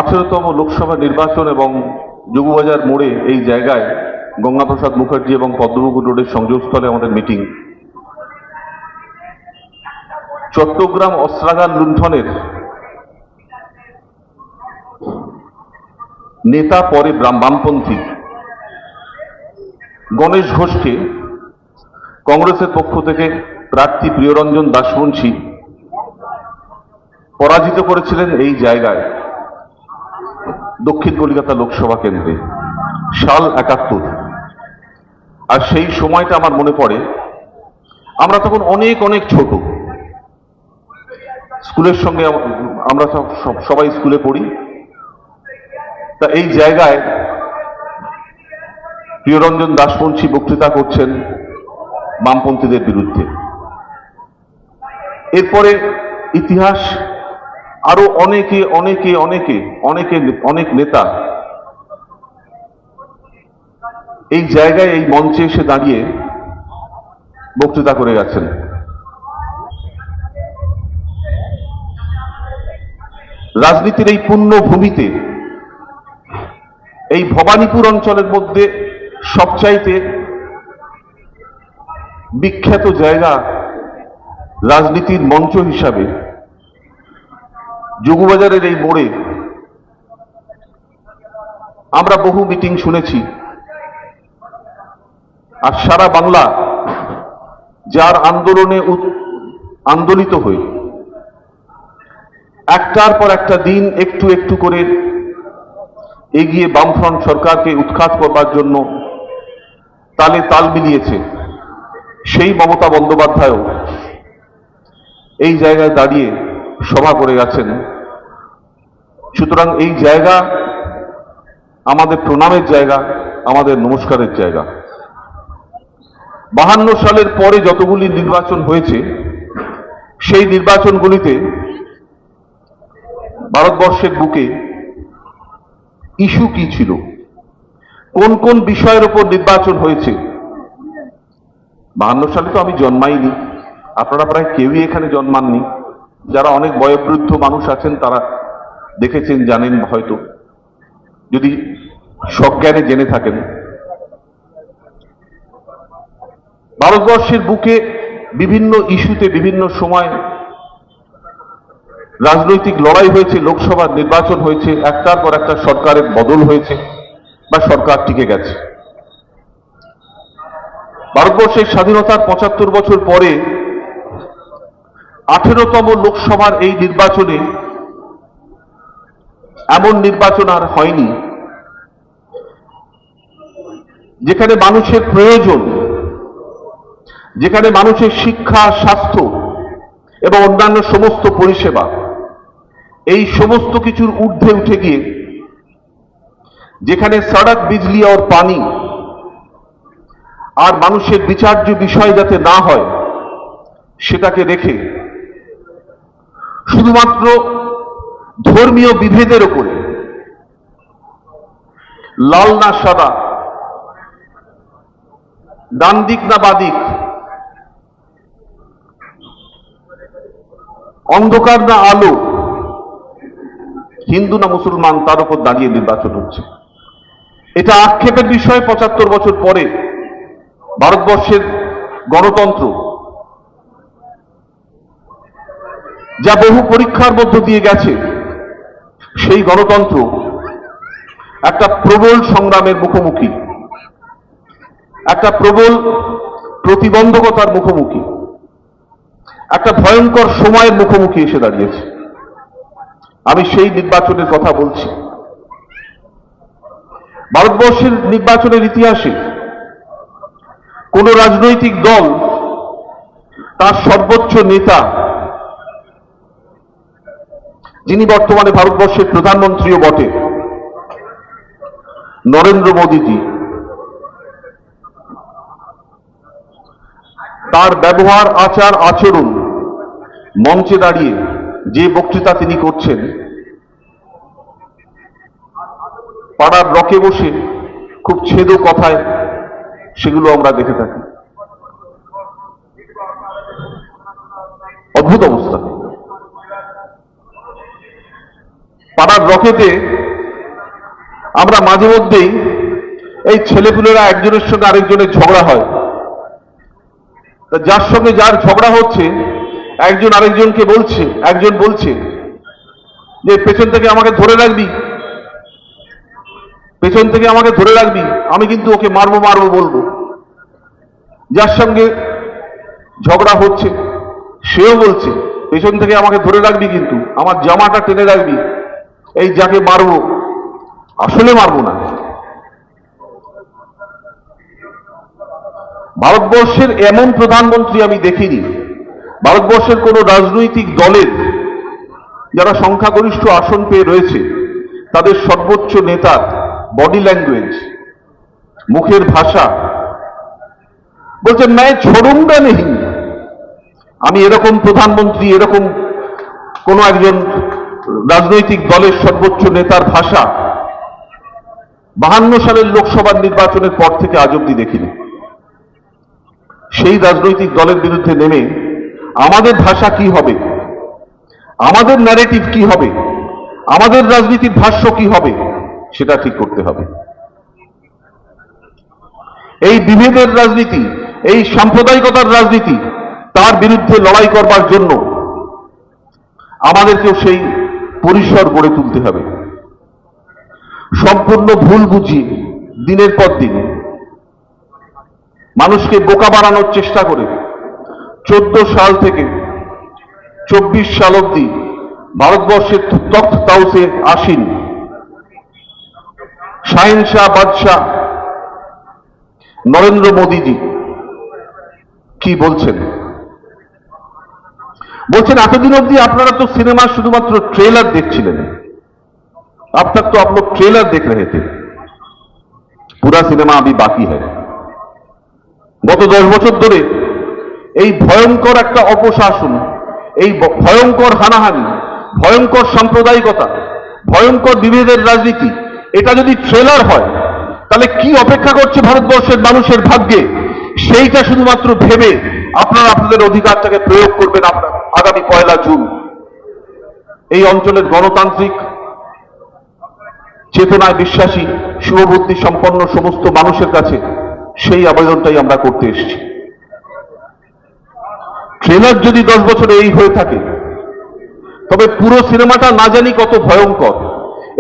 18তম লোকসভা নির্বাচন এবং যোগবাজার মোড়ে এই জায়গায় গঙ্গাপ্রসাদ মুখার্জি এবং পদ্মপুকুর রোডের সংযোগস্থলে আমাদের মিটিং। চট্টগ্রাম অস্ত্রাগার লুণ্ঠনের নেতা পরে বামপন্থী গণেশ ঘোষকে কংগ্রেসের পক্ষ থেকে প্রার্থী প্রিয়রঞ্জন দাসবংশী পরাজিত করেছিলেন এই জায়গায় দক্ষিণ কলকাতা লোকসভা কেন্দ্রে সাল 71। আর সেই সময়টা আমার মনে পড়ে, আমরা তখন অনেক অনেক ছোট, স্কুলের সঙ্গে আমরা সবাই স্কুলে পড়ি। তা এই জায়গায় প্রিয়রঞ্জন দাসবংশী বক্তৃতা করছেন বামপন্থীদের বিরুদ্ধে। এরপরে ইতিহাস আরো অনেকে অনেকে অনেকে অনেকে অনেক নেতা এই জায়গায় এই মঞ্চে এসে দাঁড়িয়ে বক্তৃতা করে গেছেন। রাজনীতির এই পুণ্যভূমিতে এই ভবানীপুর অঞ্চলের মধ্যে সবচাইতে বিখ্যাত জায়গা রাজনীতির মঞ্চ হিসাবে যোগবাজারের এই মোড়ে আমরা বহু মিটিং শুনেছি। আর সারা বাংলা যার আন্দোলনে আন্দোলিত হয়ে একটার পর একটা দিন একটু একটু করে এগিয়ে বামফ্রন্ট সরকারকে উৎখাত করবার জন্য তালে তাল মিলিয়েছে, সেই মমতা বন্দ্যোপাধ্যায়ও এই জায়গায় দাঁড়িয়ে সভা করে গেছেন। সুতরাং এই জায়গা আমাদের প্রণামের জায়গা, আমাদের নমস্কারের জায়গা। 52 সালের পরে যতগুলি নির্বাচন হয়েছে সেই নির্বাচনগুলিতে ভারতবর্ষের বুকে ইস্যু কি ছিল, কোন কোন বিষয়ের উপর নির্বাচন হয়েছে। 52 সালে তো আমি জন্মাইনি, আপনারা প্রায় কেউই এখানে জন্মাননি। যারা অনেক বয়োবৃদ্ধ মানুষ আছেন তারা দেখেছেন, জানেন হয়তো, যদি সজ্ঞানে জেনে থাকেন। ভারতবর্ষের বুকে বিভিন্ন ইস্যুতে বিভিন্ন সময় রাজনৈতিক লড়াই হয়েছে, লোকসভার নির্বাচন হয়েছে, একটার পর একটা সরকারের বদল হয়েছে বা সরকার টিকে গেছে। ভারতবর্ষের স্বাধীনতার 75 বছর পরে 18তম লোকসভার এই নির্বাচনে এমন নির্বাচন আর হয়নি যেখানে মানুষের প্রয়োজন, যেখানে মানুষের শিক্ষা, স্বাস্থ্য এবং অন্যান্য সমস্ত পরিষেবা এই সমস্ত কিছুর ঊর্ধ্বে উঠে গিয়ে, যেখানে সড়ক, বিজলি আর পানি আর মানুষের বিচার্য বিষয় যাতে না হয় সেটাকে রেখে শুধুমাত্র ধর্মীয় বিভেদের উপরে, লাল না সাদা, ডান দিক না বাদিক, অন্ধকার না আলো, হিন্দু না মুসলমান, তার উপর দাঁড়িয়ে নির্বাচন হচ্ছে। এটা আক্ষেপের বিষয়। 75 বছর পরে ভারতবর্ষের গণতন্ত্র, যা বহু পরীক্ষার মধ্য দিয়ে গেছে, সেই গণতন্ত্র একটা প্রবল সংগ্রামের মুখোমুখি, একটা প্রবল প্রতিবন্ধকতার মুখোমুখি, একটা ভয়ঙ্কর সময়ের মুখোমুখি এসে দাঁড়িয়েছে। আমি সেই নির্বাচনের কথা বলছি। ভারতবর্ষের নির্বাচনের ইতিহাসে কোন রাজনৈতিক দল তার সর্বোচ্চ নেতা, যিনি বর্তমানে ভারতবর্ষের প্রধানমন্ত্রীও বটে, নরেন্দ্র মোদীজি, তার ব্যবহার, আচার আচরণ, মঞ্চে দাঁড়িয়ে যে বক্তৃতা তিনি করছেন, পাড়ার রকে বসে খুব ছেদ কথায় সেগুলো আমরা দেখে থাকি। অদ্ভুত অবস্থা। পাড়ার এবার রকেটে আমরা মাঝে মধ্যেই এই ছেলেপুলেরা একজনের সঙ্গে আরেকজনের ঝগড়া হয়, যার সঙ্গে যার ঝগড়া হচ্ছে একজন আরেকজনকে বলছে, একজন বলছে যে পেছন থেকে আমাকে ধরে রাখবি, পেছন থেকে আমাকে ধরে রাখবি, আমি কিন্তু ওকে মারবো মারবো বলবো। যার সঙ্গে ঝগড়া হচ্ছে সেও বলছে পেছন থেকে আমাকে ধরে রাখবি, কিন্তু আমার জামাটা টেনে রাখবি, এই যাকে মারবো আসলে মারবো না। ভারতবর্ষের এমন প্রধানমন্ত্রী আমি দেখিনি, ভারতবর্ষের কোন রাজনৈতিক দলের যারা সংখ্যাগরিষ্ঠ আসন পেয়ে রয়েছে তাদের সর্বোচ্চ নেতার বডি ল্যাঙ্গুয়েজ, মুখের ভাষা বলছে मैं छोड़ूंगा नहीं। আমি এরকম প্রধানমন্ত্রী, এরকম কোন একজন রাজনৈতিক দলের সর্বোচ্চ নেতার ভাষা 52 সালের লোকসভা নির্বাচনের পর থেকে আজ অব্দি দেখিনি। সেই রাজনৈতিক দলের বিরুদ্ধে নেমে আমাদের ভাষা কি হবে, আমাদের ন্যারেটিভ কি হবে, আমাদের রাজনীতির ভাষ্য কি হবে, সেটা ঠিক করতে হবে। এই বিভেদের রাজনীতি, এই সাম্প্রদায়িকতার রাজনীতি, তার বিরুদ্ধে লড়াই করবার জন্য আমাদেরকেও সেই পরিসর গড়ে তুলতে হবে। সম্পূর্ণ ভুল বুঝিয়ে দিনের পর দিন মানুষকে বোকা বানানোর চেষ্টা করে 14 সাল থেকে 24 সাল অব্দি ভারতবর্ষের তখ্ত তাউসে আসীন শাহিনশাহ বাদশাহ নরেন্দ্র মোদীজি কি বলছেন? বলছেন এতদিন অব্দি আপনারা তো সিনেমা শুধুমাত্র ট্রেলার দেখছিলেন, अब तक तो आप लोग ट्रेलर देख रहे थे, पूरा सिनेमा अभी बाकी है। গত 10 বছর ধরে এই ভয়ঙ্কর একটা অপশাসন, এই ভয়ঙ্কর হানাহানি, ভয়ঙ্কর সাম্প্রদায়িকতা, ভয়ঙ্কর বিভেদের রাজনীতি, এটা যদি ট্রেলার হয় তাহলে কি অপেক্ষা করছে ভারতবর্ষের মানুষের ভাগ্যে, সেইটা শুধুমাত্র ভেবে আপনারা আপনাদের অধিকারটাকে প্রয়োগ করবেন। আপনারা আগামী 1 জুন এই অঞ্চলের গণতান্ত্রিক চেতনায় বিশ্বাসী শুভবুদ্ধি সম্পন্ন সমস্ত মানুষের কাছে সেই আবেদনটাই আমরা করতে এসেছি। ট্রেলার যদি 10 বছরে এই হয়ে থাকে তবে পুরো সিনেমাটা না জানি কত ভয়ঙ্কর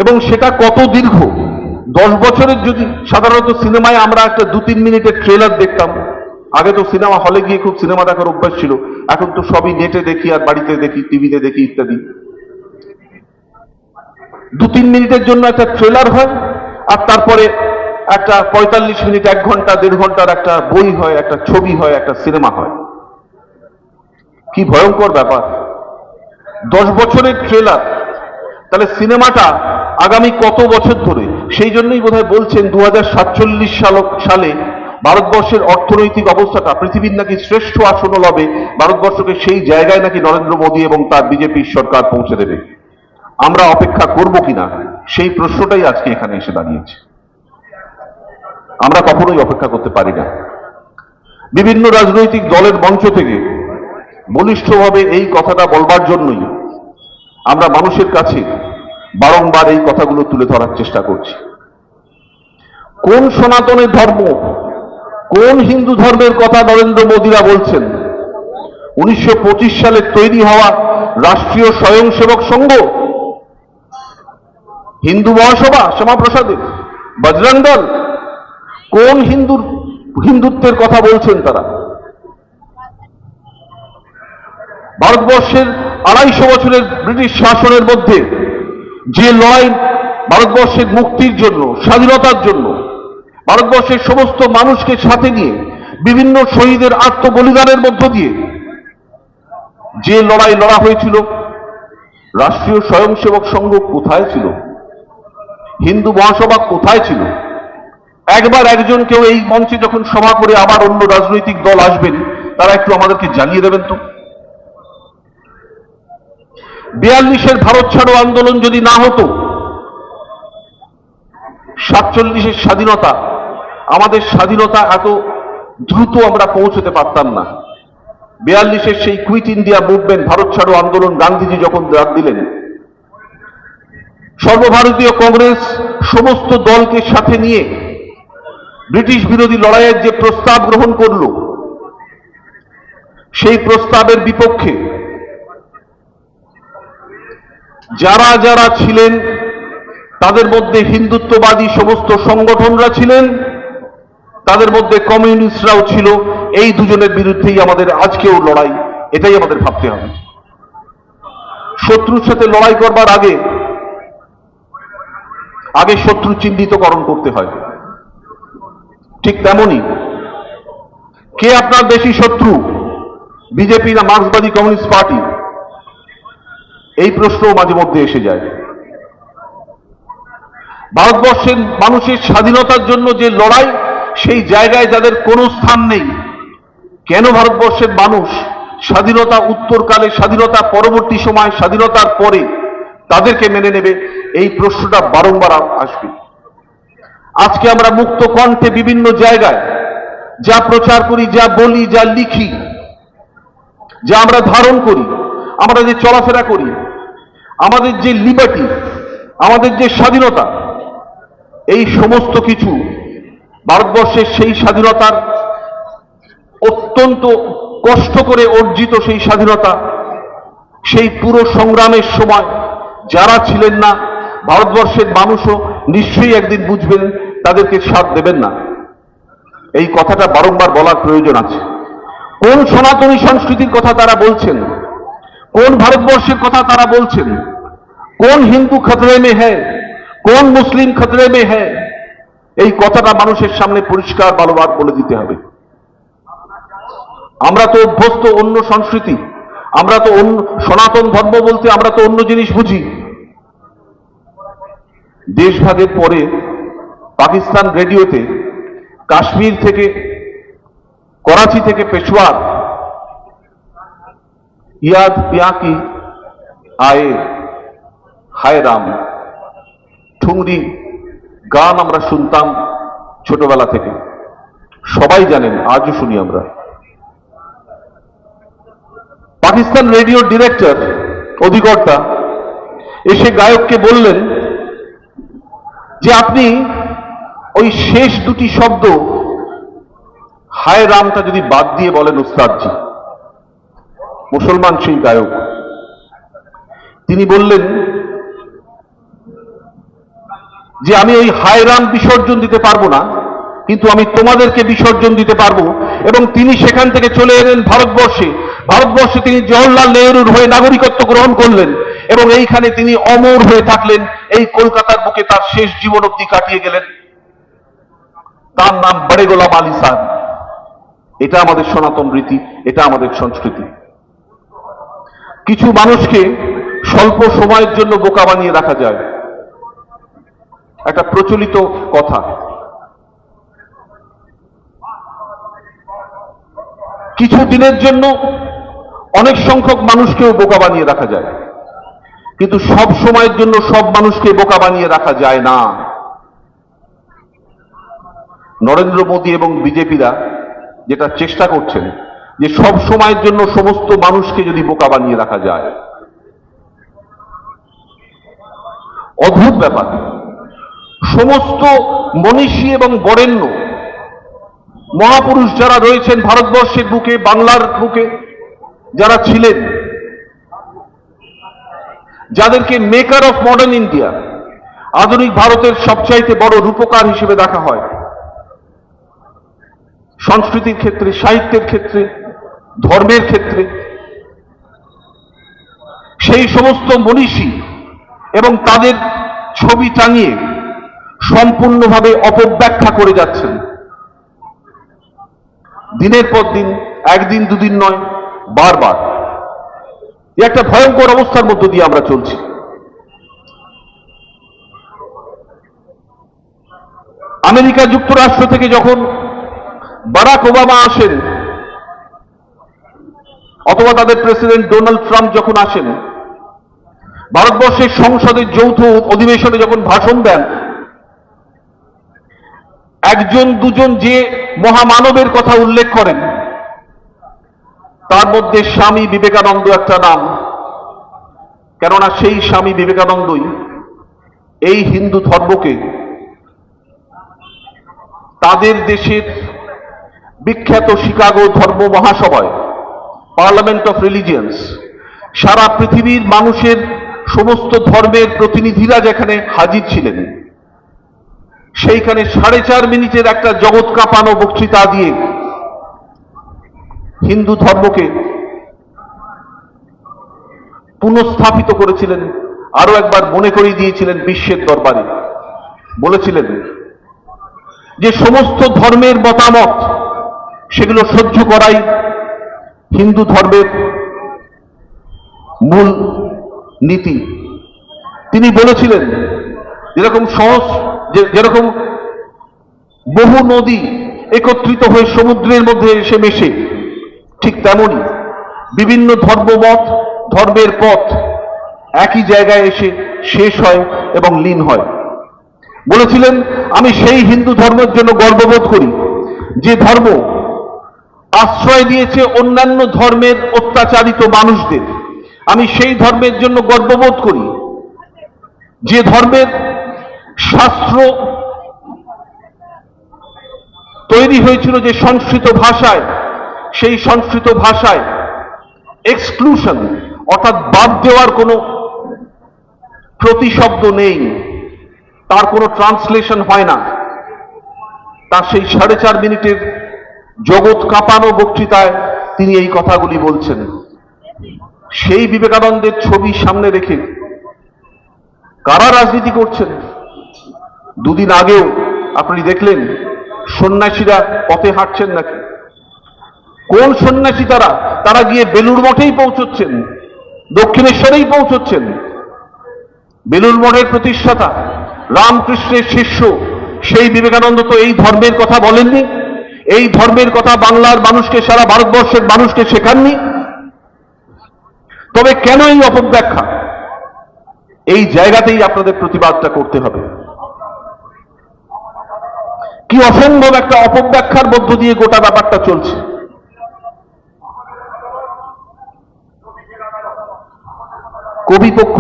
এবং সেটা কত দীর্ঘ। 10 বছরের যদি সাধারণত সিনেমায় আমরা একটা 2-3 মিনিটের ট্রেলার দেখতাম, আগে তো সিনেমা হলে গিয়ে খুব সিনেমা দেখার অভ্যাস ছিল, এখন তো সবই নেটে দেখি আর বাড়িতে দেখি, টিভিতে দেখি ইত্যাদি। 2-3 মিনিটের জন্য একটা ট্রেলার হয় আর তারপরে একটা 45 মিনিট, 1 ঘন্টা 1.5 ঘন্টার একটা বই হয়, একটা ছবি হয়, একটা সিনেমা হয়। কি ভয়ঙ্কর ব্যাপার! 10 বছরের ট্রেলার, তাহলে সিনেমাটা আগামী কত বছর ধরে? সেই জন্যই বোধহয় বলছেন 2047 সালে ভারতবর্ষের অর্থনৈতিক অবস্থাটা পৃথিবীর নাকি শ্রেষ্ঠ আসন লবে, ভারতবর্ষকে সেই জায়গায় নাকি নরেন্দ্র মোদী এবং তার বিজেপির সরকার পৌঁছে দেবে। আমরা অপেক্ষা করব কিনা সেই প্রশ্নটাই আজকে এখানে এসে দাঁড়িয়েছে। আমরা কখনোই অপেক্ষা করতে পারি না। বিভিন্ন রাজনৈতিক দলের মঞ্চ থেকে বলিষ্ঠভাবে এই কথাটা বলবার জন্যই আমরা মানুষের কাছে বারংবার এই কথাগুলো তুলে ধরার চেষ্টা করছি। কোন সনাতনের ধর্ম, কোন হিন্দু ধর্মের কথা নরেন্দ্র মোদীরা বলছেন? 1925 সালে তৈরি হওয়া রাষ্ট্রীয় স্বয়ংসেবক সংঘ, হিন্দু মহাসভা শ্যামাপ্রসাদের, বজরং দল, কোন হিন্দুত্বের কথা বলছেন তারা? ভারতবর্ষের 250 বছরের ব্রিটিশ শাসনের মধ্যে যে লড়াই ভারতবর্ষের মুক্তির জন্য, স্বাধীনতার জন্য, ভারতবর্ষের সমস্ত মানুষকে সাথে নিয়ে বিভিন্ন শহীদের আত্মবলিদানের মধ্য দিয়ে যে লড়াই লড়া হয়েছিল, রাষ্ট্রীয় স্বয়ংসেবক সংঘ কোথায় ছিল? হিন্দু মহাসভা কোথায় ছিল? একবার একজন কেউ এই মঞ্চে যখন সভা করে আবার অন্য রাজনৈতিক দল আসবেন, তারা একটু আমাদেরকে জানিয়ে দেবেন তো। 42-এর ভারত ছাড়ো আন্দোলন যদি না হতো, 47-এর স্বাধীনতা, আমাদের স্বাধীনতা এত দ্রুত আমরা পৌঁছতে পারতাম না। 42-এর সেই কুইট ইন্ডিয়া মুভমেন্ট, ভারত ছাড়ো আন্দোলন, গান্ধীজি যখন ডাক দিলেন, সর্বভারতীয় কংগ্রেস সমস্ত দলকে সাথে নিয়ে ব্রিটিশ বিরোধী লড়াইয়ের যে প্রস্তাব গ্রহণ করল, সেই প্রস্তাবের বিপক্ষে যারা যারা ছিলেন, তাদের মধ্যে হিন্দুত্ববাদী সমস্ত সংগঠনরা ছিলেন, তাদের মধ্যে কমিউনিস্টরাও ছিল। এই দুজনের বিরুদ্ধেই আমাদের আজকেও লড়াই, এটাই আমাদের ভাবতে হবে। শত্রুর সাথে লড়াই করবার আগে শত্রু চিহ্নিতকরণ করতে হয়। ঠিক তেমনি কে আপনার বেশি শত্রু, বিজেপি না মার্ক্সবাদী কমিউনিস্ট পার্টি, এই প্রশ্নও মাঝে মধ্যে এসে যায়। ভারতবর্ষের মানুষের স্বাধীনতার জন্য যে লড়াই, সেই জায়গায় যাদের কোনো স্থান নেই, কেন ভারতবর্ষের মানুষ স্বাধীনতা উত্তরকালে, স্বাধীনতা পরবর্তী সময়, স্বাধীনতার পরে তাদেরকে মেনে নেবে, এই প্রশ্নটা বারংবার আসবে। আজকে আমরা মুক্ত কণ্ঠে বিভিন্ন জায়গায় যা প্রচার করি, যা বলি, যা লিখি, যা আমরা ধারণ করি, আমরা যে চলাফেরা করি, আমাদের যে লিবার্টি, আমাদের যে স্বাধীনতা, এই সমস্ত কিছু ভারতবর্ষের সেই স্বাধীনতার অত্যন্ত কষ্ট করে অর্জিত সেই স্বাধীনতা, সেই পুরো সংগ্রামের সময় যারা ছিলেন না, ভারতবর্ষের মানুষও নিশ্চয়ই একদিন বুঝবেন, তাদেরকে সাথ দেবেন না। এই কথাটা বারংবার বলার প্রয়োজন আছে। কোন সনাতনী সংস্কৃতির কথা তারা বলছেন, কোন ভারতবর্ষের কথা তারা বলছেন, কোন হিন্দু খতরে মে হ্যায়, কোন মুসলিম খতরে মে হ্যায়, এই কথাটা মানুষের সামনে পরিষ্কার বারবার বলে দিতে হবে। আমরা তো অভ্যস্ত অন্য সংস্কৃতি, আমরা তো অন্য সনাতন ধর্ম বলতে আমরা তো অন্য জিনিস বুঝি। দেশভাগের পরে পাকিস্তান রেডিওতে কাশ্মীর থেকে, করাচি থেকে পেশোয়ার, ইয়াদ পিয়া কি আয়ে হায় রাম, ঠুংরি গান আমরা শুনতাম ছোটবেলা থেকে, সবাই জানেন, আজও শুনি আমরা। পাকিস্তান রেডিওর ডিরেক্টর, অধিকর্তা এসে গায়ককে বললেন যে আপনি ওই শেষ দুটি শব্দ হায় রামটা যদি বাদ দিয়ে বলেন উস্তাদজি। মুসলমান সেই গায়ক, তিনি বললেন যে আমি ওই হায় রাম বিসর্জন দিতে পারবো না, কিন্তু আমি তোমাদেরকে বিসর্জন দিতে পারবো। এবং তিনি সেখান থেকে চলে এলেন ভারতবর্ষে। ভারতবর্ষে তিনি জওহরলাল নেহরুর হয়ে নাগরিকত্ব গ্রহণ করলেন এবং এইখানে তিনি অমর হয়ে থাকলেন। এই কলকাতার বুকে তার শেষ জীবন অবধি কাটিয়ে গেলেন। তার নাম বড়ে গোলাম আলী সাহেব। এটা আমাদের সনাতন রীতি, এটা আমাদের সংস্কৃতি। কিছু মানুষকে স্বল্প সময়ের জন্য বোকা বানিয়ে রাখা যায়, একটা প্রচলিত কথা। কিছু দিনের জন্য অনেক সংখ্যক মানুষকেও বোকা বানিয়ে রাখা যায়, কিন্তু সব সময়ের জন্য সব মানুষকে বোকা বানিয়ে রাখা যায় না। নরেন্দ্র মোদী এবং বিজেপিরা যেটা চেষ্টা করছেন, যে সব সময়ের জন্য সমস্ত মানুষকে যদি বোকা বানিয়ে রাখা যায়, অদ্ভুত ব্যাপার। সমস্ত মনীষী এবং বরেণ্য মহাপুরুষ যারা রয়েছেন ভারতবর্ষের বুকে, বাংলার বুকে যারা ছিলেন, যাদেরকে মেকার অফ মডার্ন ইন্ডিয়া, আধুনিক ভারতের সবচাইতে বড় রূপকার হিসেবে দেখা হয়, সংস্কৃতির ক্ষেত্রে, সাহিত্যের ক্ষেত্রে, ধর্মের ক্ষেত্রে, সেই সমস্ত মনীষী এবং তাদের ছবি টাঙিয়ে সম্পূর্ণভাবে অপব্যাখ্যা করে যাচ্ছেন। দিনের পর দিন, একদিন দুদিন নয়, বারবার। একটা ভয়ঙ্কর অবস্থার মধ্য দিয়ে আমরা চলছি। আমেরিকা যুক্তরাষ্ট্র থেকে যখন বারাক ওবামা আসেন, অথবা তাদের প্রেসিডেন্ট ডোনাল্ড ট্রাম্প যখন আসেন, ভারতবর্ষের সংসদের যৌথ অধিবেশনে যখন ভাষণ দেন, একজন দুজন যে মহামানবের কথা উল্লেখ করেন, তার মধ্যে স্বামী বিবেকানন্দ একটা নাম। কেননা সেই স্বামী বিবেকানন্দই এই হিন্দু ধর্মকে তাদের দেশের বিখ্যাত শিকাগো ধর্ম মহাসভায়, পার্লামেন্ট অফ রিলিজিয়ন্স, সারা পৃথিবীর মানুষের সমস্ত ধর্মের প্রতিনিধিরা যেখানে হাজির ছিলেন, সেইখানে 4.5 মিনিটের একটা জগৎ কাঁপানো বক্তৃতা দিয়ে হিন্দু ধর্মকে পুনঃস্থাপিত করেছিলেন, আরো একবার মনে করিয়ে দিয়েছিলেন বিশ্বের দরবারে। বলেছিলেন যে সমস্ত ধর্মের মতামত সেগুলো সহ্য করাই হিন্দু ধর্মের মূল নীতি। তিনি বলেছিলেন যেরকম বহু নদী একত্রিত হয়ে সমুদ্রের মধ্যে এসে মেশে, ঠিক তেমনি বিভিন্ন ধর্মমত, ধর্মের পথ একই জায়গায় এসে শেষ হয় এবং লীন হয়। বলেছিলেন, আমি সেই হিন্দু ধর্মের জন্য গর্ববোধ করি যে ধর্ম আশ্রয় দিয়েছে অন্যান্য ধর্মের অত্যাচারিত মানুষদের। আমি সেই ধর্মের জন্য গর্ববোধ করি যে ধর্মের শাস্ত্র তৈরি হয়েছিল যে সংস্কৃত ভাষায়, সেই সংস্কৃত ভাষায় এক্সক্লুশন অর্থাৎ বাদ দেওয়ার কোনো প্রতিশব্দ নেই, তার কোনো ট্রান্সলেশন হয় না। তার সেই 4.5 মিনিটের জগৎ কাঁপানো বক্তৃতায় তিনি এই কথাগুলি বলছেন। সেই বিবেকানন্দের ছবি সামনে রেখে কারা রাজনীতি করছেন? দুদিন আগেও আপনি দেখলেন সন্ন্যাসীরা পথে হাঁটছেন নাকি? কোন সন্ন্যাসী তারা? তারা গিয়ে বেলুড় মঠেই পৌঁছচ্ছেন, দক্ষিণেশ্বরেই পৌঁছচ্ছেন। বেলুড় মঠের প্রতিষ্ঠাতা, রামকৃষ্ণের শিষ্য সেই বিবেকানন্দ তো এই ধর্মের কথা বলেননি, এই ধর্মের কথা বাংলার মানুষকে, সারা ভারতবর্ষের মানুষকে শেখাননি। তবে কেন এই অপব্যাখ্যা? এই জায়গাতেই আপনাদের প্রতিবাদটা করতে হবে। কি অসম্ভব একটা অপব্যাখ্যার মধ্য দিয়ে গোটা ব্যাপারটা চলছে। কবিপক্ষ,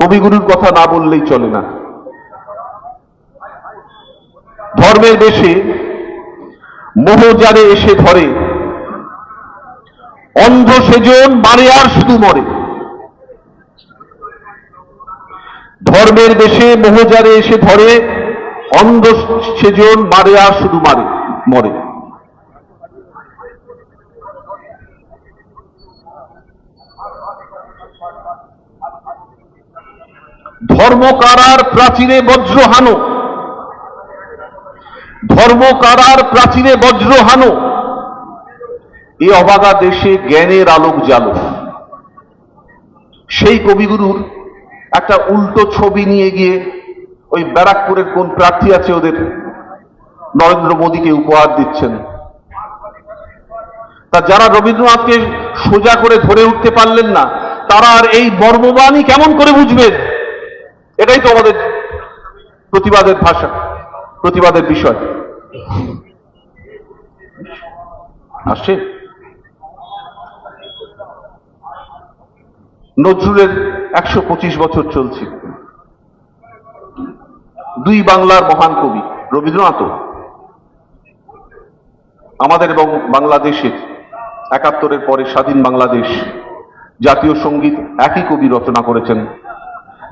কবিগুরুর কথা না বললেই চলে না। ধর্মের বেশে মোহ যারে এসে ধরে, অন্ধ সেজন মারে আর শুধু মরে। ধর্মের বেশে মোহ যারে এসে ধরে, অন্ধ সেজন মারে আর শুধু মরে। ধর্মকারার প্রাচীরে বজ্র হানো, ধর্মকারার প্রাচীরে বজ্র হানো, এ অবাগা দেশে জ্ঞানের আলোক জালো। সেই কবিগুরুর একটা উল্টো ছবি নিয়ে গিয়ে ওই ব্যারাকপুরের কোন প্রার্থী আছে ওদের, নরেন্দ্র মোদীকে উপহার দিচ্ছেন। তা যারা রবীন্দ্রনাথকে সোজা করে ধরে উঠতে পারলেন না, তারা আর এই মর্মবাণী কেমন করে বুঝবেন? এটাই তো আমাদের প্রতিবাদের ভাষা, প্রতিবাদের বিষয়। আসে নজরুলের 125 বছর চলছে। দুই বাংলার মহান কবি রবীন্দ্রনাথ আমাদের এবং বাংলাদেশের 71-এর পরে স্বাধীন বাংলাদেশ জাতীয় সঙ্গীত একই কবি রচনা করেছেন।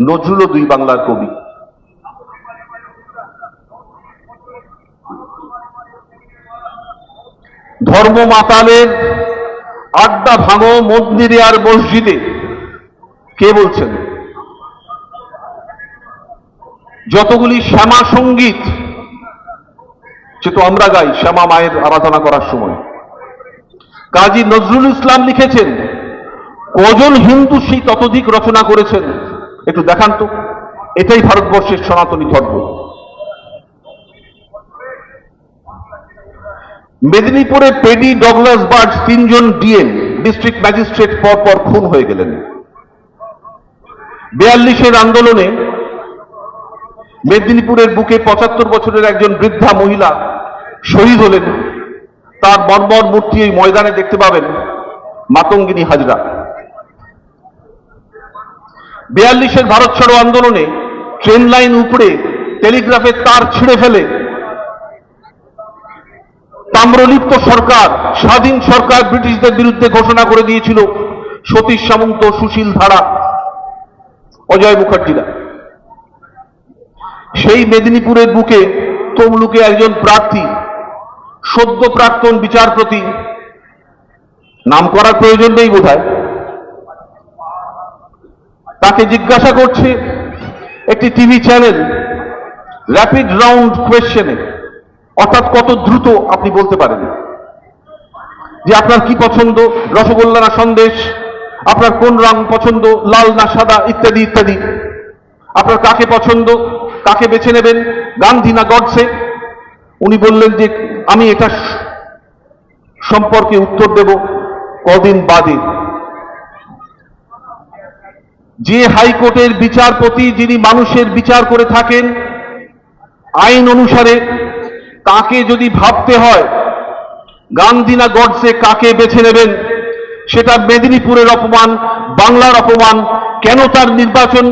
নজরুলও দুই বাংলার কবি। ধর্ম মাতালের আড্ডা ভাঙো মন্দিরে আর মসজিদে, কে বলছেন? যতগুলি শ্যামা সঙ্গীত সে তো আমরা গাই শ্যামা মায়ের আরাধনা করার সময়। কাজী নজরুল ইসলাম লিখেছেন, কজন হিন্দু সেই ততোধিক রচনা করেছেন? একটু দেখান তো। এটাই ভারতবর্ষের সনাতনী ধর্ম। মেদিনীপুরে পেডি ডগলাস বার্জ 3 জন ডিএম ডিস্ট্রিক্ট ম্যাজিস্ট্রেট পরপর খুন হয়ে গেলেন। 42-এর আন্দোলনে মেদিনীপুরের বুকে 75 বছরের একজন বৃদ্ধা মহিলা শহীদ হলেন। তার মর্মর মূর্তি এই ময়দানে দেখতে পাবেন, মাতঙ্গিনী হাজরা। 42-এর ভারত ছাড়ো আন্দোলনে ট্রেন লাইন উপড়ে টেলিগ্রাফের তার ছিঁড়ে ফেলে তাম্রলিপ্ত সরকার, স্বাধীন সরকার ব্রিটিশদের বিরুদ্ধে ঘোষণা করে দিয়েছিল সতীশ সামন্ত, সুশীল ধারা, অজয় মুখার্জিরা। সেই মেদিনীপুরের বুকে তমলুকে একজন প্রার্থী, সদ্য প্রাক্তন বিচারপতি, নাম করার প্রয়োজন নেই বোধহয়, তাকে জিজ্ঞাসা করছে একটি টিভি চ্যানেল র্যাপিড রাউন্ড কোয়েশ্চেনে, অর্থাৎ কত দ্রুত আপনি বলতে পারেন যে আপনার কি পছন্দ, রসগোল্লা না সন্দেশ, আপনার কোন রং পছন্দ, লাল না সাদা, ইত্যাদি ইত্যাদি। আপনার কাকে পছন্দ, কাকে বেছে নেবেন, গান্ধী না গডসে? উনি বললেন যে আমি এটা সম্পর্কে উত্তর দেব কদিন বাদে। যে হাইকোর্টের বিচারপতি, যিনি মানুষের বিচার করে থাকেন, আইন অনুসারে তাকে যদি ভাবতে হয় গান্ধী না গডসে কাকে বেছে নেবেন, সেটা মেদিনীপুরের অপমান, বাংলার অপমান। কেন তার নির্বাচন,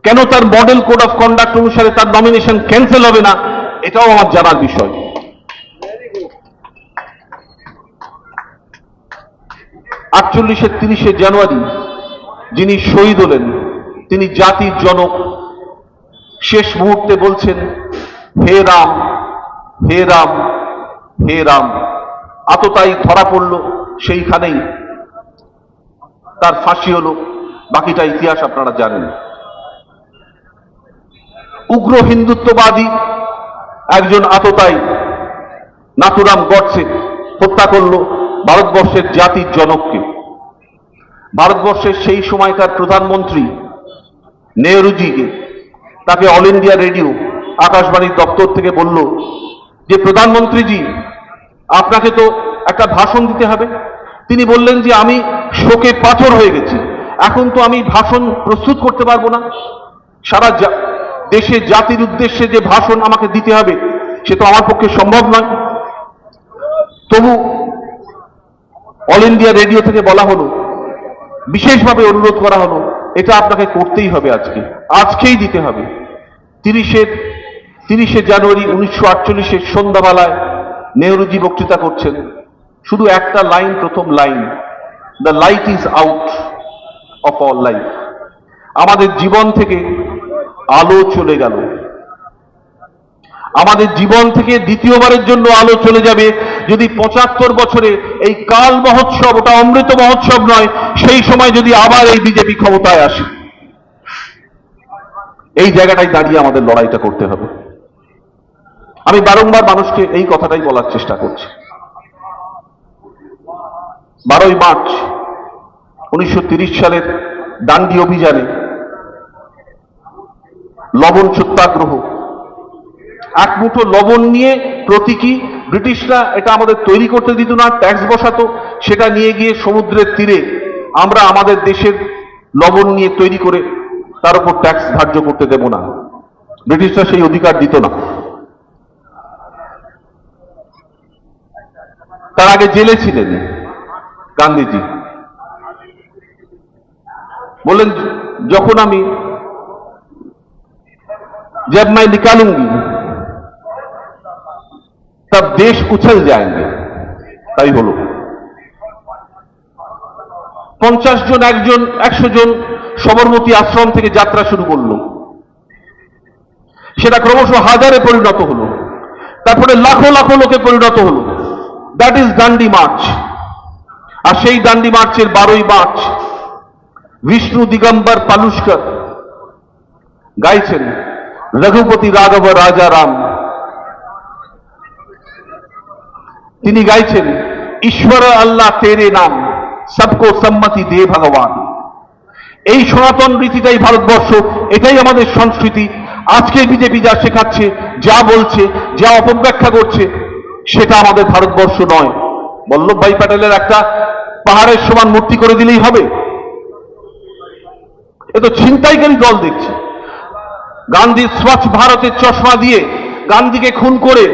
কেন তার মডেল কোড অফ কন্ডাক্ট অনুসারে তার নমিনেশন ক্যান্সেল হবে না, এটাও আমার জানার বিষয়। 48-এর 30শে জানুয়ারি যিনি শহীদ হলেন, তিনি জাতির জনক। শেষ মুহূর্তে বলছেন, হে রাম, হে রাম, হে রাম। আততায়ী ধরা পড়ল, সেইখানেই তার ফাঁসি হলো। বাকিটা ইতিহাস আপনারা জানেন। উগ্র হিন্দুত্ববাদী একজন আততায়ী নাথুরাম গডসে হত্যা করল ভারতবর্ষের জাতির জনককে। ভারতবর্ষের সেই সময়কার প্রধানমন্ত্রী নেহরুজিকে, তাকে অল ইন্ডিয়া রেডিও আকাশবাণীর দপ্তর থেকে বলল যে প্রধানমন্ত্রীজি, আপনাকে তো একটা ভাষণ দিতে হবে। তিনি বললেন যে আমি শোকে পাথর হয়ে গেছি, এখন তো আমি ভাষণ প্রস্তুত করতে পারবো না। সারা দেশে জাতির উদ্দেশ্যে যে ভাষণ আমাকে দিতে হবে সে তো আমার পক্ষে সম্ভব নয়। তবু অল ইন্ডিয়া রেডিও থেকে বলা হলো, বিশেষভাবে অনুরোধ করা হলো, এটা আপনাকে করতেই হবে, আজকেই দিতে হবে। 30শে জানুয়ারি 1948-এর সন্ধ্যাবেলায় নেহরুজি বক্তৃতা করছেন। শুধু একটা লাইন, প্রথম line, the light is out of all life. আমাদের জীবন থেকে আলো চলে গেল, আমাদের জীবন থেকে দ্বিতীয়বারের জন্য আলো চলে যাবে যদি 75 বছরে এই কাল মহোৎসব, ওটা অমৃত মহোৎসব নয়, সেই সময় যদি আবার এই বিজেপি ক্ষমতায় আসে। এই জায়গাটায় দাঁড়িয়ে আমাদের লড়াইটা করতে হবে। আমি বারংবার মানুষকে এই কথাটাই বলার চেষ্টা করছি। 12ই মার্চ 1930 সালের ডান্ডি অভিযানে, লবণ সত্যাগ্রহ, এক মুঠো লবণ নিয়ে প্রতীকী, ব্রিটিশরা এটা আমাদের তৈরি করতে দিত না, ট্যাক্স বসাতো, সেটা নিয়ে গিয়ে সমুদ্রের তীরে আমরা আমাদের দেশের লবণ নিয়ে তৈরি করে তার উপর ট্যাক্স ধার্য করতে দেব না। ব্রিটিশরা সেই অধিকার দিত না। তার আগে জেলে ছিলেন গান্ধীজি। বললেন, যখন আমি जब मैं निकालूंगी तब देश उछल जाएंगे। তাই হলো। 50 জন, 100 জন সবরমতী আশ্রম থেকে যাত্রা শুরু করলো। সেটা ক্রমশ হাজারে পরিণত হলো, তারপরে লাখো লাখো লোকে পরিণত হলো। That is Dandi march. আর সেই ডান্ডি মার্চের 12ই মার্চ বিষ্ণু দিগম্বর পালুস্কর গাইছেন রঘুপতি রাঘব রাজা রাম। তিনি গাইছেন, ঈশ্বর আল্লাহ তেরে নাম, সবকো সম্মতি দে ভগবান। এই সনাতন রীতিটাই ভারতবর্ষ, এটাই আমাদের সংস্কৃতি। আজকে বিজেপি যা শেখাচ্ছে, যা বলছে, যা অপব্যাখ্যা করছে, সেটা আমাদের ভারতবর্ষ নয়। বল্লভভাই প্যাটেলের একটা পাহাড়ের সমান মূর্তি করে দিলেই হবে? এ তো ছিনতাইকারী দল দেখছি। গান্ধী স্বচ্ছ ভারতের চশমা দিয়ে গান্ধীকে খুন করে,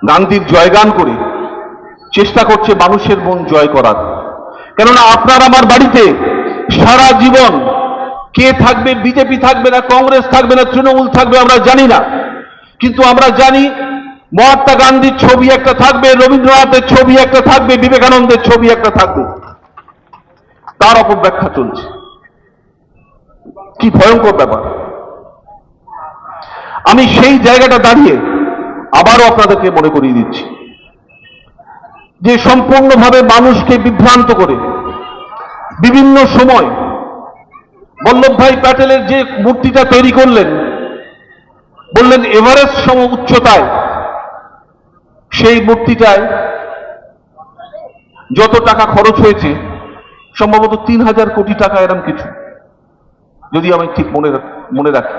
গান্ধীর জয়গান করে চেষ্টা করছে মানুষের মন জয় করার। কেননা আপনার আমার বাড়িতে সারা জীবন কে থাকবে, বিজেপি থাকবে না, কংগ্রেস থাকবে না, তৃণমূল থাকবে আমরা জানি না, কিন্তু আমরা জানি মহাত্মা গান্ধীর ছবি একটা থাকবে, রবীন্দ্রনাথের ছবি একটা থাকবে, বিবেকানন্দের ছবি একটা থাকবে। তার অপব্যাখ্যা চলছে। কি ভয়ঙ্কর ব্যাপার। আমি সেই জায়গাটা দাঁড়িয়ে আবারও আপনাদেরকে মনে করিয়ে দিচ্ছি যে সম্পূর্ণভাবে মানুষকে বিভ্রান্ত করে বিভিন্ন সময় বল্লভভাই প্যাটেলের যে মূর্তিটা তৈরি করলেন, বললেন এভারেস্ট সম উচ্চতায়, সেই মূর্তিটায় যত টাকা খরচ হয়েছে সম্ভবত ৩,০০০ কোটি টাকা, এরকম কিছু, যদি আমি ঠিক মনে রাখি।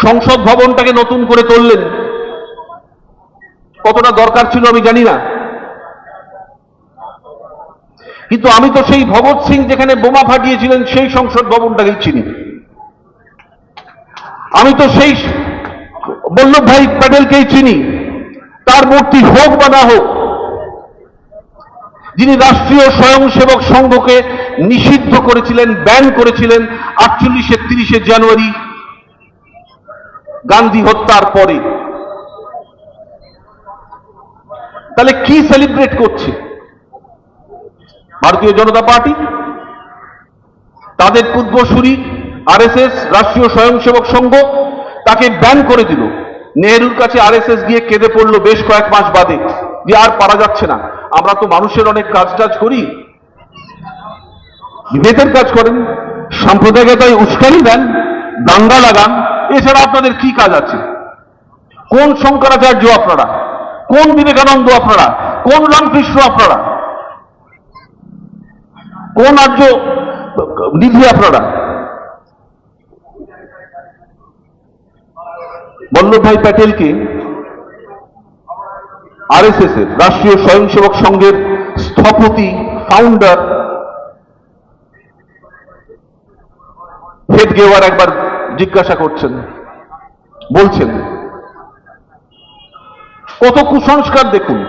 সংসদ ভবনটাকে নতুন করে তুললেন, কতটা দরকার ছিল আমি জানি না, কিন্তু আমি তো সেই ভগৎ সিং যেখানে বোমা ফাটিয়েছিলেন সেই সংসদ ভবনটাকেই চিনি। আমি তো সেই বল্লভভাই প্যাটেলকেই চিনি, তার মূর্তি হোক বা না হোক, যিনি রাষ্ট্রীয় স্বয়ংসেবক সংঘকে নিষিদ্ধ করেছিলেন, ব্যান করেছিলেন 48-এর 30শে জানুয়ারি গান্ধী হত্যার পরে। তাহলে কি সেলিব্রেট করছে ভারতীয় জনতা পার্টি? তাদের পূর্বসূরি আরএসএস, রাষ্ট্রীয় স্বয়ংসেবক সংঘ, তাকে ব্যান করে দিল। নেহরুর কাছে আরএসএস গিয়ে কেঁদে পড়লো বেশ কয়েক মাস বাদে যে আর পারা যাচ্ছে না, আমরা তো মানুষের অনেক কাজ করি, বিভেদের কাজ করেন, সাম্প্রদায়িকতায় উস্কানি দেন, দাঙ্গা লাগান, এছাড়া আপনাদের কি কাজ আছে? কোন শঙ্করাচার্য আপনারা? কোন বিবেকানন্দ আপনারা? কোন রামকৃষ্ণ আপনারা? কোন আর্য নিধি আপনারা? বল্লভভাই প্যাটেলকে আরএসএস এর, রাষ্ট্রীয় স্বয়ংসেবক সংঘের স্থপতি, ফাউন্ডার হেডগেওয়ার একবার জিজ্ঞাসা করছেন, বলছেন কত কুসংস্কার দেখুন,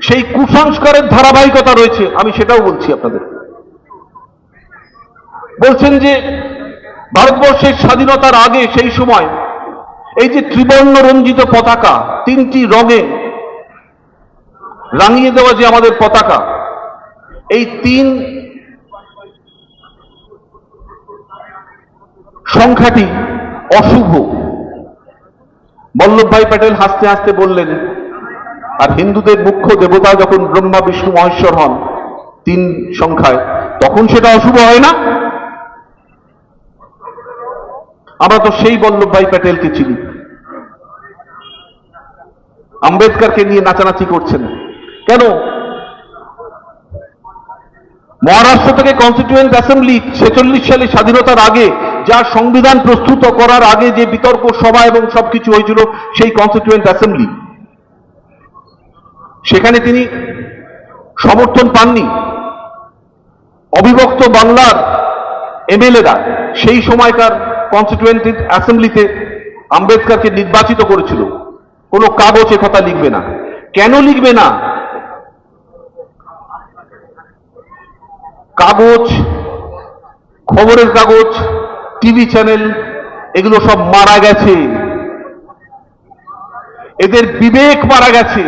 সেই কুসংস্কারের ধারাবাহিকতা রয়েছে, আমি সেটাও বলছি আপনাদের। বলছেন যে ভারতবর্ষের স্বাধীনতার আগে সেই সময় এই যে ত্রিবর্ণ রঞ্জিত পতাকা, 3টি রঙে রাঙিয়ে দেওয়া যে আমাদের পতাকা, এই 3 সংখ্যাটি অশুভ। বল্লভভাই প্যাটেল হাসতে হাসতে বললেন, আর হিন্দুদের মুখ্য দেবতা যখন ব্রহ্মা বিষ্ণু মহেশ্বর হন 3 সংখ্যায়, তখন সেটা অশুভ হয় না? আমরা তো সেই বল্লভভাই প্যাটেলকে চিনি। আম্বেদকরকে নিয়ে নাচানাচি করছেন কেন? মহারাষ্ট্র থেকে কনস্টিটিউয়েন্ট অ্যাসেম্বলি 46 সালে স্বাধীনতার আগে, যা সংবিধান প্রস্তুত করার আগে যে বিতর্ক সভা এবং সবকিছু হয়েছিল, সেই কনস্টিটিউয়েন্ট অ্যাসেম্বলি, সেখানে তিনি সমর্থন পাননি। অবিভক্ত বাংলার এমএলএরা সেই সময়কার কনস্টিটিউয়েন্ট অ্যাসেম্বলিতে আম্বেদকরকে নির্বাচিত করেছিল। কোনো কাগজে কথা লিখবে না। কেন লিখবে না? কাগজ, খবরের কাগজ, টিভি চ্যানেল, এগুলো সব মারা গেছে, এদের বিবেক মারা গেছে।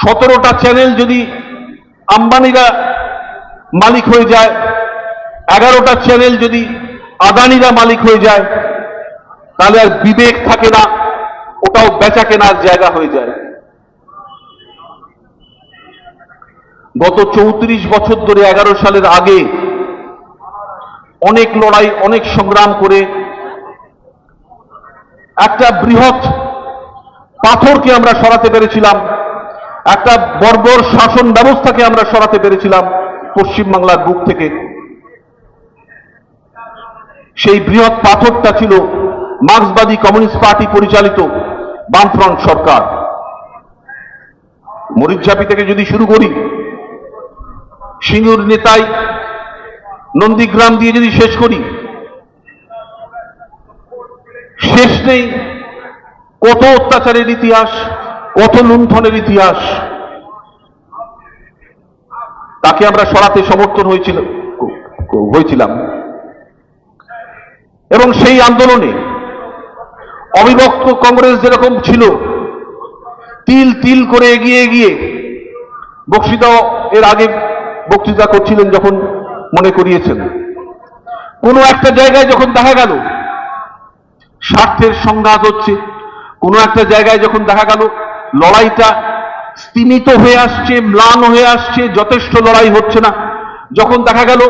17টা চ্যানেল যদি আম্বানিরা মালিক হয়ে যায়, 11টা চ্যানেল যদি আদানিরা মালিক হয়ে যায়, তাহলে আর বিবেক থাকে না, ওটাও বেচা কেনার জায়গা হয়ে যায়। গত 34 বছর ধরে, 11 সালের আগে অনেক লড়াই, অনেক সংগ্রাম করে একটা বৃহৎ পাথরকে আমরা সরাতে পেরেছিলাম, একটা বর্বর শাসন ব্যবস্থাকে আমরা সরাতে পেরেছিলাম পশ্চিমবাংলার বুক থেকে। সেই বৃহৎ পাথরটা ছিল মার্ক্সবাদী কমিউনিস্ট পার্টি পরিচালিত বামফ্রন্ট সরকার। মরিচঝাপি থেকে যদি শুরু করি, সিঙ্গুর, নেতাই, নন্দীগ্রাম দিয়ে যদি শেষ করি, শেষ নেই। কত অত্যাচারের ইতিহাস, কত লুণ্ঠনের ইতিহাস, তাকে আমরা সরাতে সমর্থন হয়েছিলাম, এবং সেই আন্দোলনে অবিভক্ত কংগ্রেস যেরকম ছিল, তিল তিল করে এগিয়ে এগিয়ে, বক্তৃতা এর আগে বক্তৃতা করছিলেন যখন মনে করিয়েছেন, কোনো একটা জায়গায় যখন দেখা গেল স্বার্থের সংঘাত হচ্ছে, কোনো একটা জায়গায় যখন দেখা গেল লড়াইটা স্তিমিত হয়ে আসছে, ম্লান হয়ে আসছে, যথেষ্ট লড়াই হচ্ছে না, যখন দেখা গেল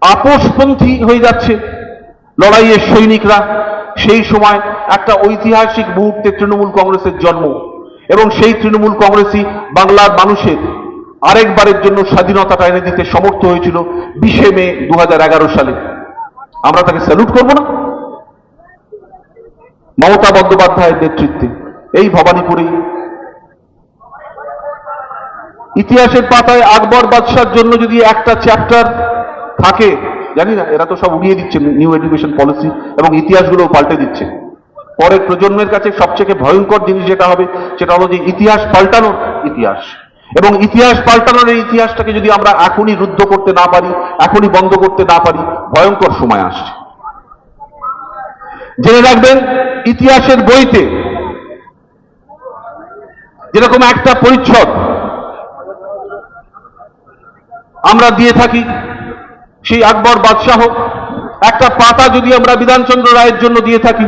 আপোষপন্থী হয়ে যাচ্ছে লড়াইয়ের সৈনিকরা, সেই সময় একটা ঐতিহাসিক মুহূর্তে তৃণমূল কংগ্রেসের জন্ম, এবং সেই তৃণমূল কংগ্রেসই বাংলার মানুষের আরেকবারের জন্য স্বাধীনতাটা এনে দিতে সমর্থ হয়েছিল 20শে মে 2011 সালে। আমরা তাকে স্যালুট করব না? মমতা বন্দ্যোপাধ্যায়ের নেতৃত্বে এই ভবানীপুরেই ইতিহাসের পাতায় আকবর বাদশার জন্য যদি একটা চ্যাপ্টার থাকে, জানি না, এরা তো সব উড়িয়ে দিচ্ছে নিউ এডুকেশন পলিসি, এবং ইতিহাসগুলো পাল্টে দিচ্ছে। পরের প্রজন্মের কাছে সবচেয়ে ভয়ঙ্কর জিনিস যেটা হবে সেটা হলো যে ইতিহাস পাল্টানোর ইতিহাস, এবং ইতিহাস পাল্টানোর এই ইতিহাসটাকে যদি আমরা এখনই রুদ্ধ করতে না পারি, এখনই বন্ধ করতে না পারি, ভয়ঙ্কর সময় আসছে। জেনে রাখবেন, ইতিহাসের বইতে যেরকম একটা পরিচ্ছদ আমরা দিয়ে থাকি, সেই আকবর বাদশাহ, একটা পাতা যদি আমরা বিধানচন্দ্র রায়ের জন্য দিয়ে থাকি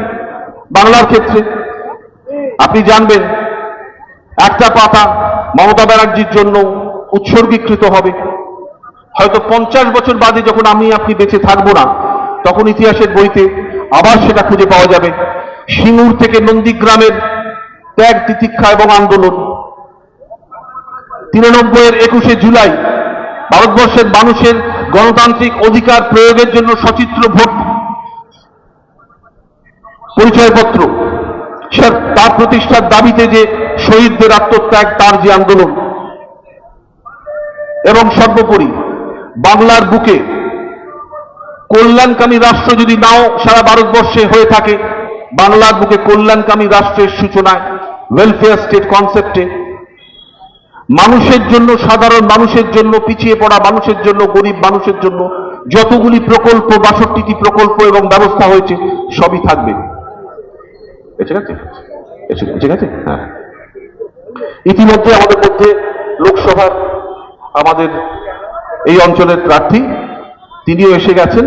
বাংলার ক্ষেত্রে, আপনি জানবেন একটা পাতা মমতা ব্যানার্জির জন্য উৎসর্গীকৃত হবে। হয়তো 50 বছর বাদে যখন আমি আপনি বেঁচে থাকবো না, তখন ইতিহাসের বইতে আবার সেটা খুঁজে পাওয়া যাবে। সিঙ্গুর থেকে নন্দীগ্রামের ত্যাগ, তিতিক্ষা এবং আন্দোলন, 93 21শে জুলাই ভারতবর্ষের মানুষের গণতান্ত্রিক অধিকার প্রয়োগের জন্য সচিত্র ভোট পরিচয়পত্র, তার প্রতিষ্ঠার দাবিতে যে শহীদদের আত্মত্যাগ, তার যে আন্দোলন, এবং সর্বোপরি বাংলার বুকে কল্যাণকামী রাষ্ট্র যদি নাও সারা ভারতবর্ষে হয়ে থাকে, বাংলার বুকে কল্যাণকামী রাষ্ট্রের সূচনায় ওয়েলফেয়ার স্টেট কনসেপ্টে মানুষের জন্য, সাধারণ মানুষের জন্য, পিছিয়ে পড়া মানুষের জন্য, গরিব মানুষের জন্য যতগুলি প্রকল্প, 62টি প্রকল্প এবং ব্যবস্থা হয়েছে, সবই থাকবে। ঠিক আছে, ঠিক আছে। হ্যাঁ, ইতিমধ্যে আমাদের মধ্যে লোকসভার আমাদের এই অঞ্চলের প্রার্থী তিনিও এসে গেছেন,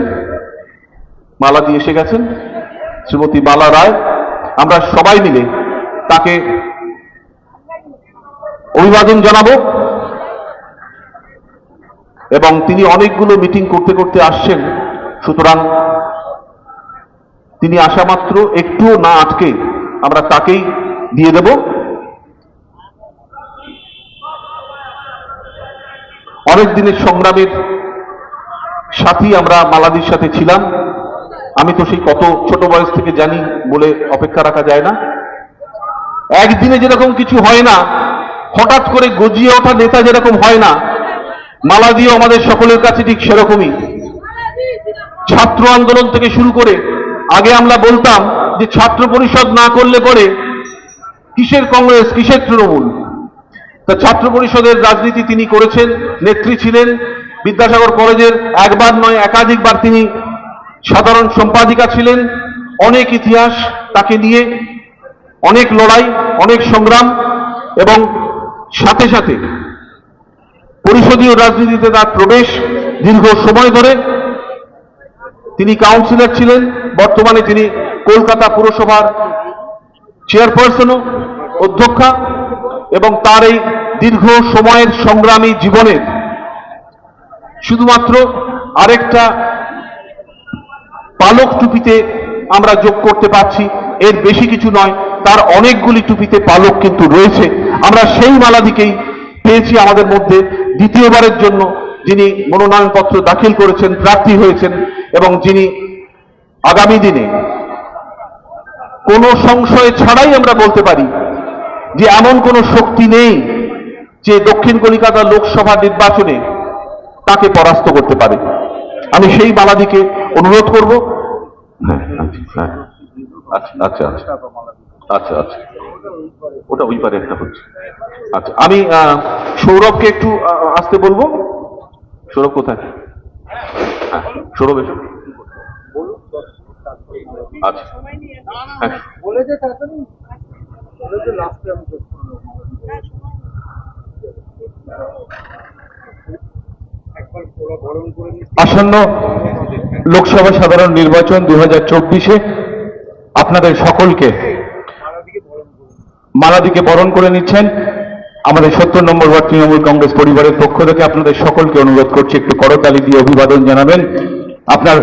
মালা দিয়ে এসে গেছেন, শ্রীমতী মালা রায়। আমরা সবাই মিলে তাকে অভিবাদন জানাবো, এবং তিনি অনেকগুলো মিটিং করতে করতে আসছেন, সুতরাং তিনি আসা মাত্র একটুও না আটকে আমরা তাকেই দিয়ে দেব। অনেক দিনের সংগ্রামের সাথী আমরা মালাদির সাথে ছিলাম। আমি তো সেই কত ছোট বয়স থেকে জানি বলে অপেক্ষা রাখা যায় না। একদিনে যেরকম কিছু হয় না, হঠাৎ করে গজিয়ে ওঠা নেতা যেরকম হয় না, মালাদিও আমাদের সকলের কাছে ঠিক সেরকমই। ছাত্র আন্দোলন থেকে শুরু করে, আগে আমরা বলতাম যে ছাত্র পরিষদ না করলে পরে কিসের কংগ্রেস, কিসের তৃণমূল। তা ছাত্র পরিষদের রাজনীতি তিনি করেছেন, নেত্রী ছিলেন। বিদ্যাসাগর কলেজের একবার নয় একাধিকবার তিনি সাধারণ সম্পাদিকা ছিলেন। অনেক ইতিহাস তাকে নিয়ে, অনেক লড়াই, অনেক সংগ্রাম, এবং সাথে সাথে পরিষদীয় রাজনীতিতে তার প্রবেশ দীর্ঘ সময় ধরে। তিনি কাউন্সিলর ছিলেন, বর্তমানে তিনি কলকাতা পুরসভার চেয়ারপারসনও, অধ্যক্ষা, এবং তার এই দীর্ঘ সময়ের সংগ্রামী জীবনের শুধুমাত্র আরেকটা পালক টুপিতে আমরা যোগ করতে পারছি, এর বেশি কিছু নয়। তার অনেকগুলি টুপিতে পালক কিন্তু রয়েছে। আমরা সেই মালাদিকেই পেয়েছি আমাদের মধ্যে দ্বিতীয়বারের জন্য, যিনি মনোনয়নপত্র দাখিল করেছেন, প্রার্থী হয়েছেন, এবং যিনি আগামী দিনে কোনো সংশয় ছাড়াই আমরা বলতে পারি যে এমন কোনো শক্তি নেই যে দক্ষিণ কলিকাতা লোকসভা নির্বাচনে তাকে পরাস্ত করতে পারে। আমি সেই মালাদিকে অনুরোধ করব। হ্যাঁ, আচ্ছা আচ্ছা আচ্ছা আচ্ছা আচ্ছা, ওটা ওই পারে একটা হচ্ছে। আচ্ছা, আমি সৌরভকে একটু আসতে বলবো। সৌরভ কোথায়? হ্যাঁ, সৌরভ এসো। আচ্ছা, হ্যাঁ। আসন্ন লোকসভা সাধারণ নির্বাচন 2024-এ আপনাদের সকলকে মালা দিকে বরণ করে নিচ্ছেন আমাদের 70 নম্বর ওয়ার্ড তৃণমূল কংগ্রেস পরিবারের পক্ষ থেকে। আপনাদের সকলকে অনুরোধ করছি একটু করতালি দিয়ে অভিবাদন জানাবেন আপনার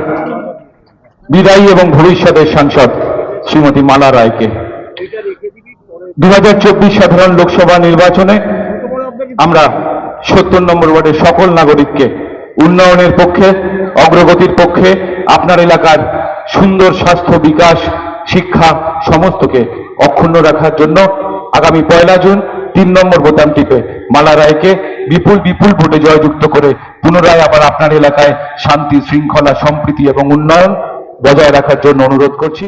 বিদায়ী এবং ভবিষ্যতের সাংসদ শ্রীমতী মালা রায়কে। 2024 সাধারণ লোকসভা নির্বাচনে আমরা 70 নম্বর ওয়ার্ডের সকল নাগরিককে উন্নয়নের পক্ষে, অগ্রগতির পক্ষে, আপনার এলাকার সুন্দর স্বাস্থ্য, বিকাশ, শিক্ষা সমস্তকে অক্ষুণ্ণ রাখার জন্য আগামী 1 জুন 3 নম্বর বোতাম টিপে মালা রায়কে বিপুল বিপুল ভোটে জয়যুক্ত করে পুনরায় আবার আপনার এলাকায় শান্তি, শৃঙ্খলা, সম্প্রীতি এবং উন্নয়ন বজায় রাখার জন্য অনুরোধ করছি।